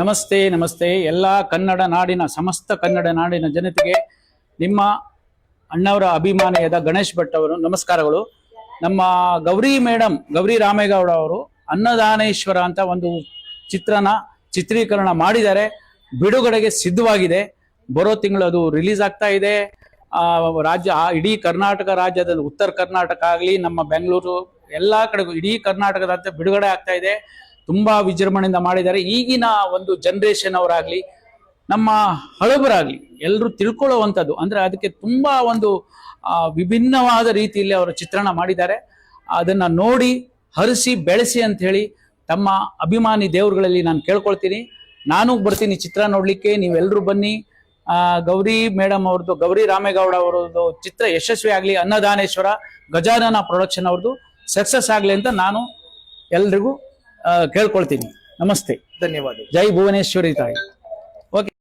ನಮಸ್ತೆ ನಮಸ್ತೆ ಎಲ್ಲ ಕನ್ನಡ ನಾಡಿನ ಸಮಸ್ತ ಕನ್ನಡ ನಾಡಿನ ಜನತೆಗೆ ನಿಮ್ಮ ಅಣ್ಣವರ ಅಭಿಮಾನಿಯಾದ ಗಣೇಶ್ ಭಟ್ ಅವರು ನಮಸ್ಕಾರಗಳು. ನಮ್ಮ ಗೌರಿ ಮೇಡಮ್ ಗೌರಿ ರಾಮೇಗೌಡ ಅವರು ಅನ್ನದಾನೇಶ್ವರ ಅಂತ ಒಂದು ಚಿತ್ರೀಕರಣ ಮಾಡಿದ್ದಾರೆ. ಬಿಡುಗಡೆಗೆ ಸಿದ್ಧವಾಗಿದೆ. ಬರೋ ತಿಂಗಳು ಅದು ರಿಲೀಸ್ ಆಗ್ತಾ ಇದೆ. ರಾಜ್ಯ ಇಡೀ ಕರ್ನಾಟಕ ರಾಜ್ಯದ ಉತ್ತರ ಕರ್ನಾಟಕ ಆಗಲಿ ನಮ್ಮ ಬೆಂಗಳೂರು ಎಲ್ಲ ಕಡೆಗೂ ಇಡೀ ಕರ್ನಾಟಕದಂತೆ ಬಿಡುಗಡೆ ಆಗ್ತಾ ಇದೆ. ತುಂಬಾ ವಿಜೃಂಭಣೆಯಿಂದ ಮಾಡಿದ್ದಾರೆ. ಈಗಿನ ಒಂದು ಜನರೇಷನ್ ಅವರಾಗ್ಲಿ ನಮ್ಮ ಹಳಬರಾಗ್ಲಿ ಎಲ್ಲರೂ ತಿಳ್ಕೊಳ್ಳುವಂಥದ್ದು ಅಂದ್ರೆ ಅದಕ್ಕೆ ತುಂಬಾ ಒಂದು ವಿಭಿನ್ನವಾದ ರೀತಿಯಲ್ಲಿ ಅವರ ಚಿತ್ರಣ ಮಾಡಿದ್ದಾರೆ. ಅದನ್ನ ನೋಡಿ ಹರಿಸಿ ಬೆಳೆಸಿ ಅಂತ ಹೇಳಿ ತಮ್ಮ ಅಭಿಮಾನಿ ದೇವರುಗಳಲ್ಲಿ ನಾನು ಕೇಳ್ಕೊಳ್ತೀನಿ. ನಾನು ಬರ್ತೀನಿ ಚಿತ್ರ ನೋಡ್ಲಿಕ್ಕೆ, ನೀವೆಲ್ಲರೂ ಬನ್ನಿ. ಗೌರಿ ಮೇಡಮ್ ಅವ್ರದ್ದು, ಗೌರಿ ರಾಮೇಗೌಡ ಅವರದ್ದು ಚಿತ್ರ ಯಶಸ್ವಿ ಆಗ್ಲಿ, ಅನ್ನದಾನೇಶ್ವರ ಗಜಾನನ ಪ್ರೊಡಕ್ಷನ್ ಅವ್ರದ್ದು ಸಕ್ಸಸ್ ಆಗ್ಲಿ ಅಂತ ನಾನು ಎಲ್ರಿಗೂ ಕೇಳ್ಕೊಳ್ತೀನಿ. ನಮಸ್ತೆ, ಧನ್ಯವಾದ. ಜೈ ಭುವನೇಶ್ವರಿ ತಾಯಿ. ಓಕೆ.